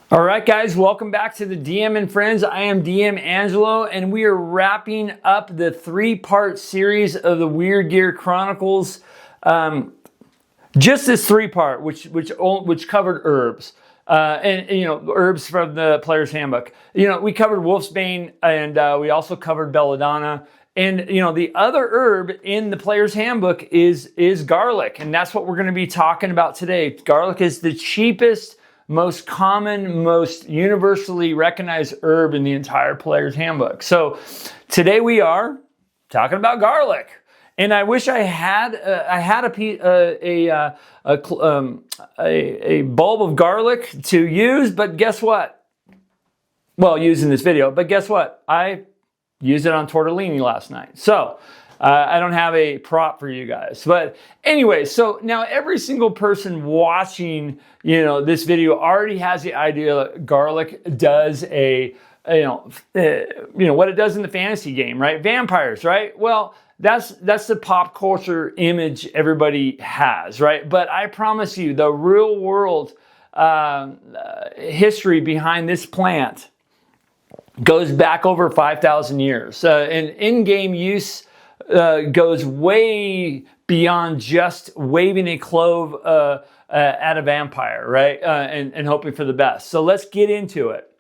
All right, guys, welcome back to the DM and Friends. I am DM Angelo, and we are wrapping up the three-part series of the Weird Gear Chronicles. Just this three-part, which covered herbs, and herbs from the Player's Handbook. We covered Wolf's Bane, and we also covered Belladonna. And the other herb in the Player's Handbook is garlic, and that's what we're going to be talking about today. Garlic is the cheapest, most common, most universally recognized herb in the entire Player's Handbook. So today we are talking about garlic, and I wish I had a bulb of garlic to use, but guess what? Well, use in this video, but guess what? I used it on tortellini last night. So I don't have a prop for you guys, but anyway, so now every single person watching, this video already has the idea that garlic does what it does in the fantasy game, right? Vampires, right? Well, that's the pop culture image everybody has, right? But I promise you, the real world history behind this plant goes back over 5,000 years. And in-game use goes way beyond just waving a clove at a vampire, right? And hoping for the best. So let's get into it.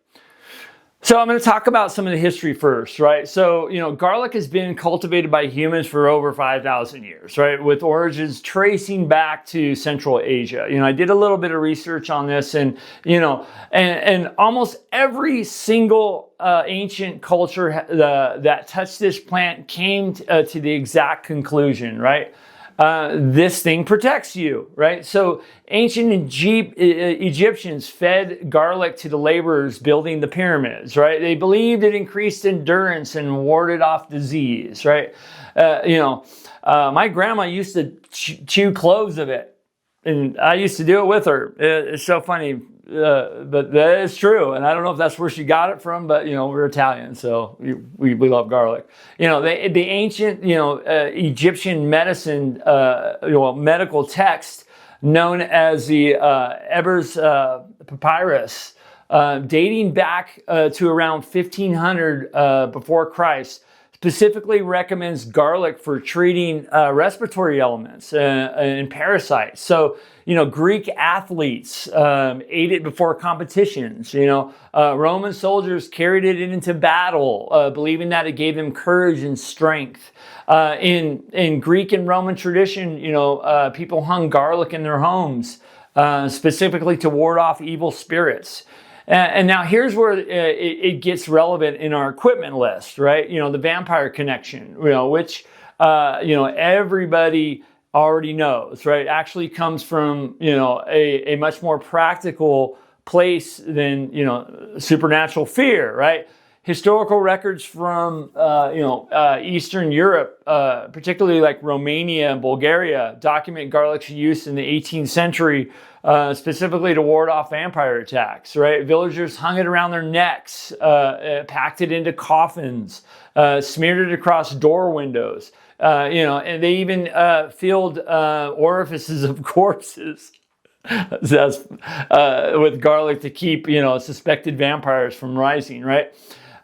So I'm going to talk about some of the history first, right? So, garlic has been cultivated by humans for over 5,000 years, right? With origins tracing back to Central Asia. I did a little bit of research on this, and, and almost every single ancient culture that touched this plant came to the exact conclusion, right? This thing protects you, right? So ancient Egyptians fed garlic to the laborers building the pyramids, right? They believed it increased endurance and warded off disease, right? My grandma used to chew cloves of it, and I used to do it with her. It's so funny, but that is true. And I don't know if that's where she got it from, but we're Italian, so we love garlic. The ancient Egyptian medicine medical text known as the Ebers Papyrus, dating back to around 1500 before Christ, specifically recommends garlic for treating respiratory ailments and parasites. So, Greek athletes ate it before competitions. Roman soldiers carried it into battle, believing that it gave them courage and strength. In Greek and Roman tradition, people hung garlic in their homes, specifically to ward off evil spirits. And now here's where it gets relevant in our equipment list, right? The vampire connection, which, everybody already knows, right? Actually comes from, a much more practical place than, supernatural fear, right? Historical records from, Eastern Europe, particularly like Romania and Bulgaria, document garlic's use in the 18th century, specifically to ward off vampire attacks, right? Villagers hung it around their necks, packed it into coffins, smeared it across door windows, and they even filled orifices of corpses with garlic to keep, suspected vampires from rising, right?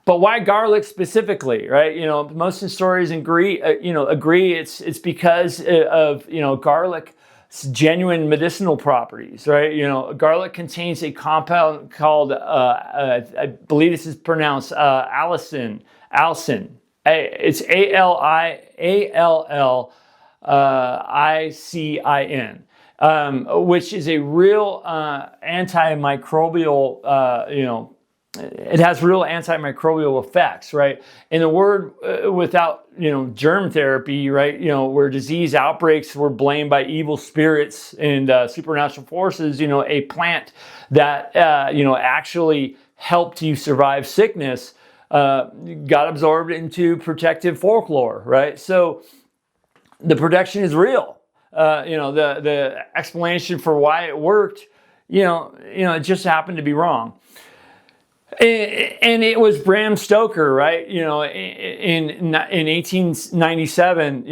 But why garlic specifically, right? Most historians agree it's because of, garlic's genuine medicinal properties, right? Garlic contains a compound called, I believe this is pronounced Allicin. It's Allicin, which is a real antimicrobial, it has real antimicrobial effects, right? And the word without, germ therapy, right? Where disease outbreaks were blamed by evil spirits and supernatural forces, a plant that, actually helped you survive sickness, got absorbed into protective folklore, right? So the protection is real. The explanation for why it worked, it just happened to be wrong. And it was Bram Stoker, right? In 1897,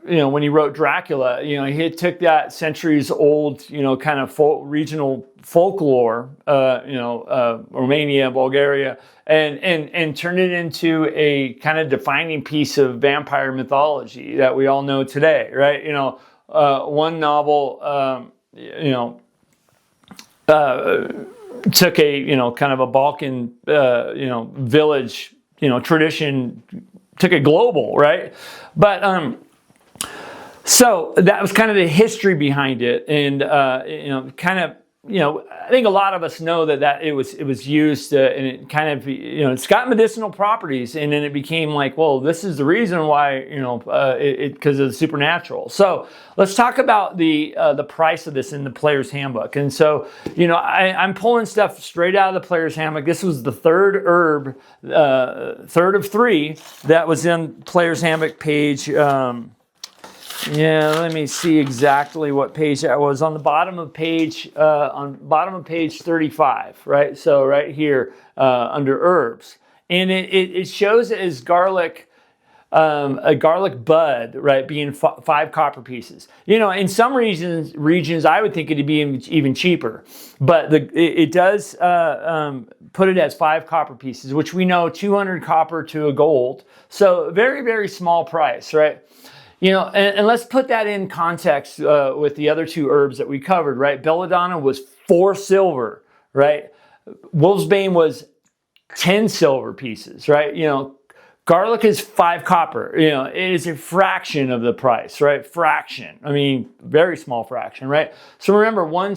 when he wrote Dracula, he took that centuries old, kind of regional folklore, Romania, Bulgaria, and turned it into a kind of defining piece of vampire mythology that we all know today, right? One novel, took a, kind of a Balkan, village, tradition, took it global, right? But, so that was kind of the history behind it. And, I think a lot of us know that it was used, and it kind of, it's got medicinal properties, and then it became like, well, this is the reason why, because of the supernatural. So let's talk about the price of this in the Player's Handbook. And so, I'm pulling stuff straight out of the Player's Handbook. This was the third herb, third of three that was in Player's Handbook page. Let me see exactly what page that was. On the bottom of page 35, right? So right here under herbs, and it shows it as garlic, a garlic bud, right? Being 5 copper pieces. In some regions, I would think it'd be even cheaper, but it does put it as 5 copper pieces, which we know 200 copper to a gold. So very, very small price, right? And let's put that in context with the other 2 herbs that we covered, right? Belladonna was 4 silver, right? Wolf's Bane was 10 silver pieces, right? Garlic is 5 copper. It is a fraction of the price, right? Fraction. I mean, very small fraction, right? So remember, one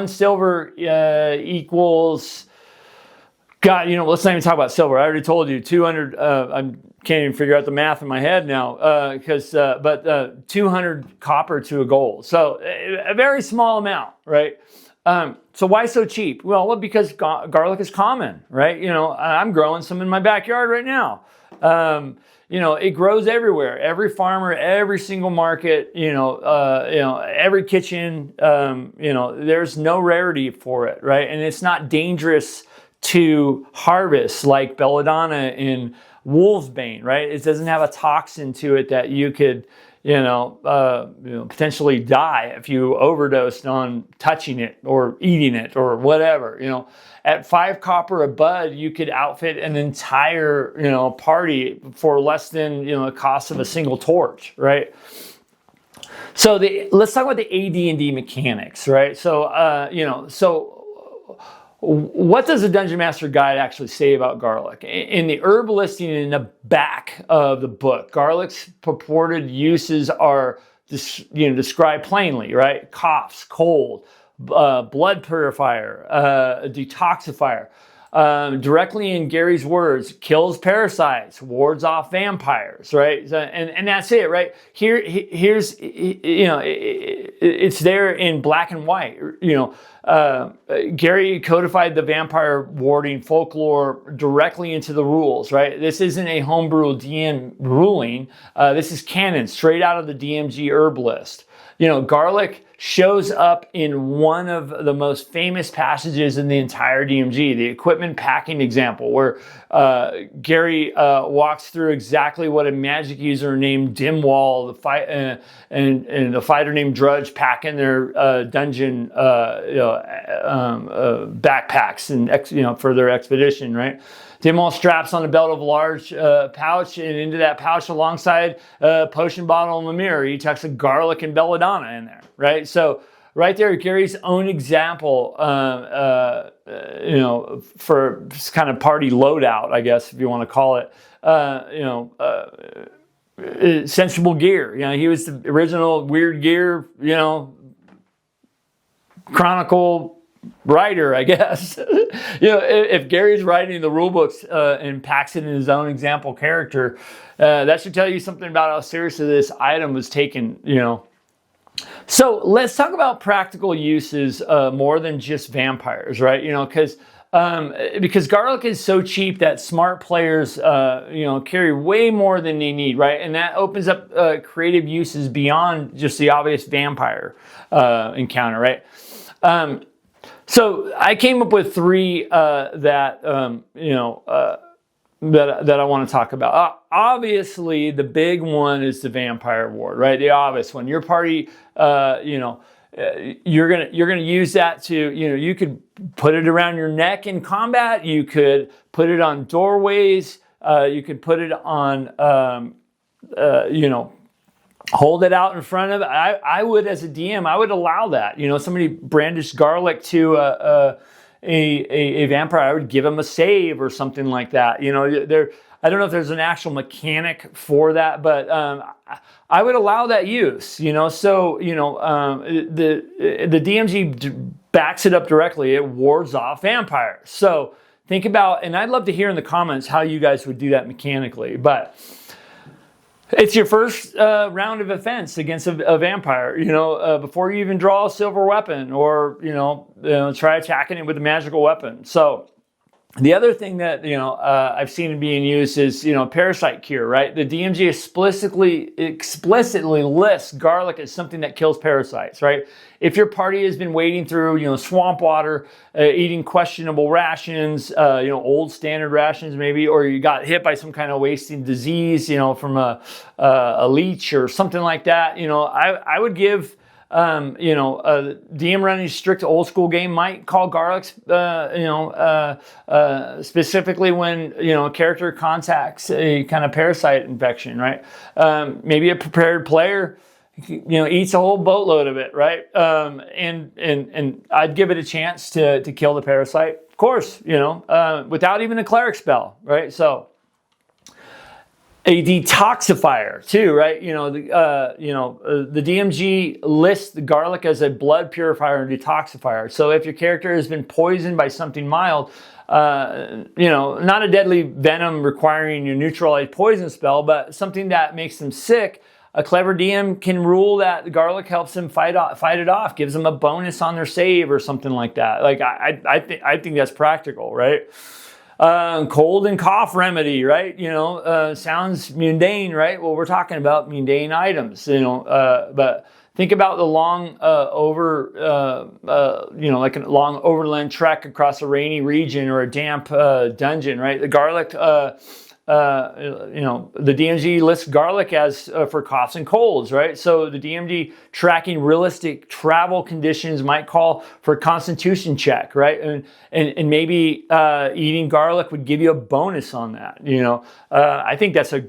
silver equals. God, let's not even talk about silver. I already told you 200. I can't even figure out the math in my head now, but 200 copper to a gold. So a very small amount, right? So why so cheap? Well, because garlic is common, right? I'm growing some in my backyard right now. It grows everywhere. Every farmer, every single market, every kitchen, there's no rarity for it, right? And it's not dangerous to harvest like Belladonna and Wolf's Bane, right? It doesn't have a toxin to it that you could, potentially die if you overdosed on touching it or eating it or whatever. At 5 copper a bud, you could outfit an entire, party for less than, the cost of a single torch, right? So let's talk about the AD&D mechanics, right? So, what does the Dungeon Master Guide actually say about garlic? In the herb listing in the back of the book, garlic's purported uses are described plainly, right? Coughs, cold, blood purifier, detoxifier. Directly in Gary's words, kills parasites, wards off vampires, right? And that's it, right? Here's it's there in black and white. Gary codified the vampire warding folklore directly into the rules, right? This isn't a homebrew DM ruling. This is canon, straight out of the DMG herb list. Garlic shows up in one of the most famous passages in the entire DMG, the equipment packing example, where Gary walks through exactly what a magic user named Dimwall and a fighter named Drudge pack in their dungeon backpacks and for their expedition, right? Dimwall straps on a belt of a large pouch, and into that pouch alongside a potion bottle and a mirror, he tucks a garlic and belladonna in there, right? So right there, Gary's own example, for kind of party loadout, I guess, if you want to call it, sensible gear. He was the original Weird Gear, Chronicle writer, I guess. If Gary's writing the rule books and packs it in his own example character, that should tell you something about how seriously this item was taken, So let's talk about practical uses more than just vampires, right? Because garlic is so cheap that smart players, carry way more than they need, right? And that opens up creative uses beyond just the obvious vampire encounter, right? So I came up with 3 that that I want to talk about. Obviously, the big one is the vampire ward, right? The obvious one. Your party, you're gonna use that to, you could put it around your neck in combat. You could put it on doorways. You could put it on, hold it out in front of it. I would, as a DM, I would allow that. Somebody brandished garlic to a vampire, I would give him a save or something like that. I don't know if there's an actual mechanic for that, but I would allow that use. So the DMG backs it up directly. It wards off vampires. So think about, and I'd love to hear in the comments how you guys would do that mechanically, but it's your first round of offense against a vampire, before you even draw a silver weapon or, try attacking it with a magical weapon. So the other thing that, I've seen it being used is, parasite cure, right? The DMG explicitly lists garlic as something that kills parasites, right? If your party has been wading through, swamp water, eating questionable rations, old standard rations maybe, or you got hit by some kind of wasting disease, from a leech or something like that, I would give, a DM running a strict old school game might call garlics, specifically when, a character contacts a kind of parasite infection, right? Maybe a prepared player, eats a whole boatload of it, right? And I'd give it a chance to kill the parasite, of course, without even a cleric spell, right? So a detoxifier too, right? The DMG lists the garlic as a blood purifier and detoxifier. So if your character has been poisoned by something mild, not a deadly venom requiring your neutralized poison spell, but something that makes them sick, a clever DM can rule that the garlic helps them fight it off, gives them a bonus on their save or something like that. Like I think that's practical, right? Cold and cough remedy, right? Sounds mundane, right? Well, we're talking about mundane items, but think about the long like a long overland trek across a rainy region or a damp dungeon, right? The garlic, the DMG lists garlic as for coughs and colds, right? So the DMG tracking realistic travel conditions might call for a constitution check, right? And maybe eating garlic would give you a bonus on that. I think that's a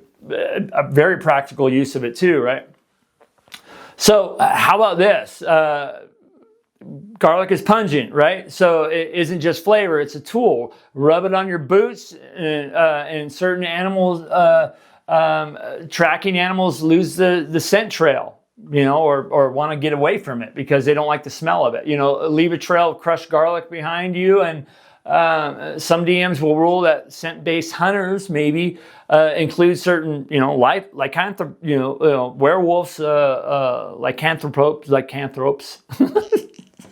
very practical use of it too, right? So how about this? Garlic is pungent, right? So it isn't just flavor, it's a tool. Rub it on your boots, and certain animals, tracking animals lose the scent trail, or want to get away from it because they don't like the smell of it. Leave a trail of crushed garlic behind you, and some DMs will rule that scent-based hunters maybe include certain, werewolves, lycanthropes.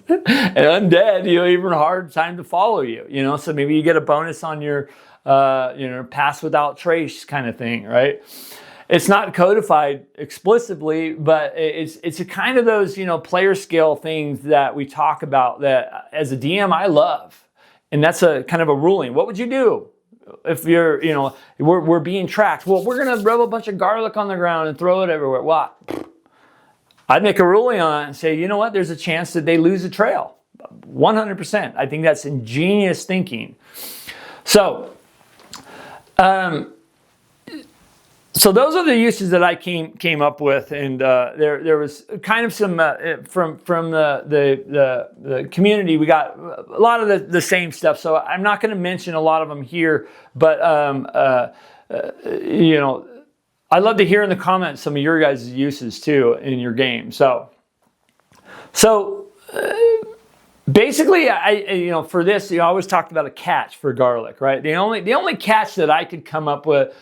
And undead, even hard time to follow you, so maybe you get a bonus on your, pass without trace kind of thing, right? It's not codified explicitly, but it's a kind of those, player skill things that we talk about that as a DM I love. And that's a kind of a ruling. What would you do if you're, we're being tracked? Well, we're going to rub a bunch of garlic on the ground and throw it everywhere. What? I'd make a ruling on it and say, you know what? There's a chance that they lose a trail. 100%. I think that's ingenious thinking. So, so those are the uses that I came up with, and there was kind of some from the community. We got a lot of the same stuff. So I'm not going to mention a lot of them here, but I'd love to hear in the comments some of your guys' uses too in your game. So basically, for this, I always talked about a catch for garlic, right? The only catch that I could come up with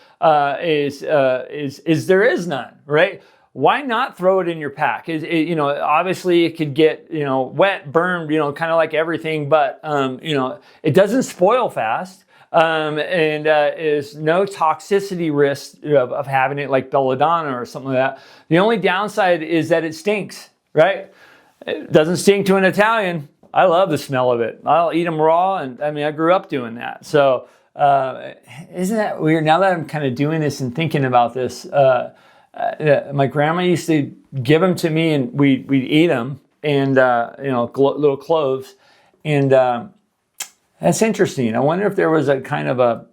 is there is none, right? Why not throw it in your pack? Obviously it could get wet, burned, kind of like everything, but it doesn't spoil fast. And is no toxicity risk of having it like Belladonna or something like that. The only downside is that it stinks, right? It doesn't stink to an Italian. I love the smell of it. I'll eat them raw, and I grew up doing that. So Isn't that weird? Now that I'm kind of doing this and thinking about this, my grandma used to give them to me, and we'd eat them, and little cloves, and that's interesting. I wonder if there was a kind of a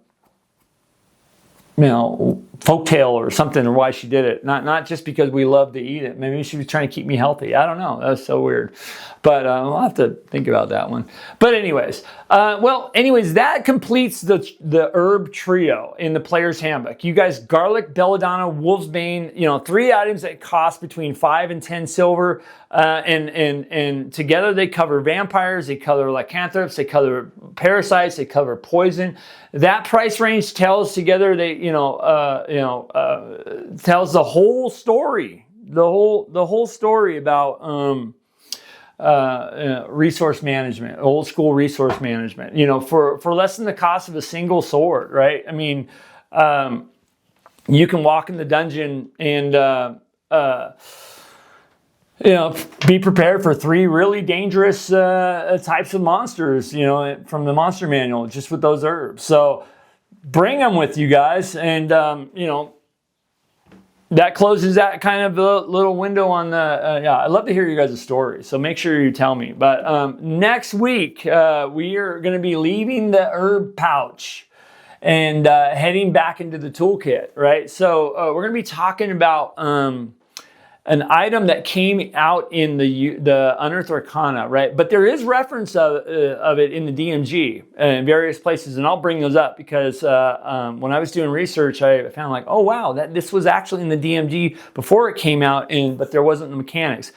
folktale or something, or why she did it. Not just because we love to eat it. Maybe she was trying to keep me healthy. I don't know. That's so weird. But I'll have to think about that one. But anyways, that completes the herb trio in the player's handbook. You guys, garlic, belladonna, wolf's bane, 3 items that cost between 5 and 10 silver. And together they cover vampires, they cover lycanthropes, they cover parasites, they cover poison. That price range tells together tells the whole story, the whole story about resource management, old school resource management. For less than the cost of a single sword, right? I mean, you can walk in the dungeon and be prepared for 3 really dangerous types of monsters, from the monster manual, just with those herbs. So bring them with you guys. And, that closes that kind of little window on the, I'd love to hear you guys' stories. So make sure you tell me. But next week, we are going to be leaving the herb pouch and heading back into the toolkit, right? So we're going to be talking about an item that came out in the Unearthed Arcana, right? But there is reference of it in the DMG in various places, and I'll bring those up because when I was doing research, I found like, oh wow, this was actually in the DMG before it came out, but there wasn't the mechanics.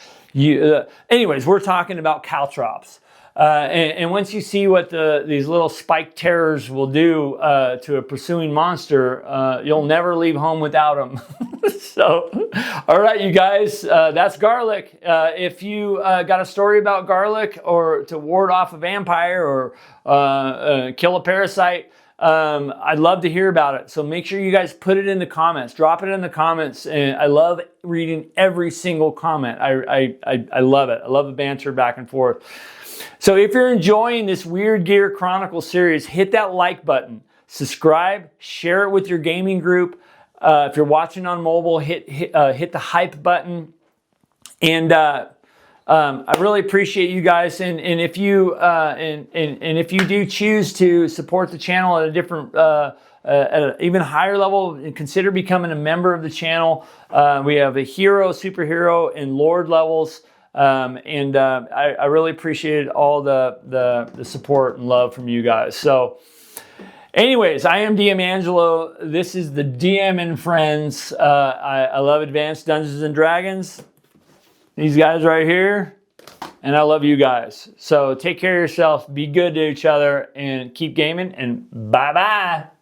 Anyways, we're talking about Caltrops. And once you see what these little spike terrors will do to a pursuing monster, you'll never leave home without them. So, all right, you guys, that's garlic. If you got a story about garlic, or to ward off a vampire, or kill a parasite, I'd love to hear about it. So make sure you guys put it in the comments. Drop it in the comments. And I love reading every single comment. I love it. I love the banter back and forth. So if you're enjoying this Weird Gear Chronicles series, hit that like button, subscribe, share it with your gaming group. If you're watching on mobile, hit the hype button. And I really appreciate you guys. And if you if you do choose to support the channel at a different at an even higher level, consider becoming a member of the channel. We have a hero, superhero, and lord levels. I really appreciate all the support and love from you guys. So anyways, I am DM Angelo. This is the DM and Friends. I love Advanced Dungeons and Dragons. These guys right here. And I love you guys. So take care of yourself. Be good to each other. And keep gaming. And bye-bye.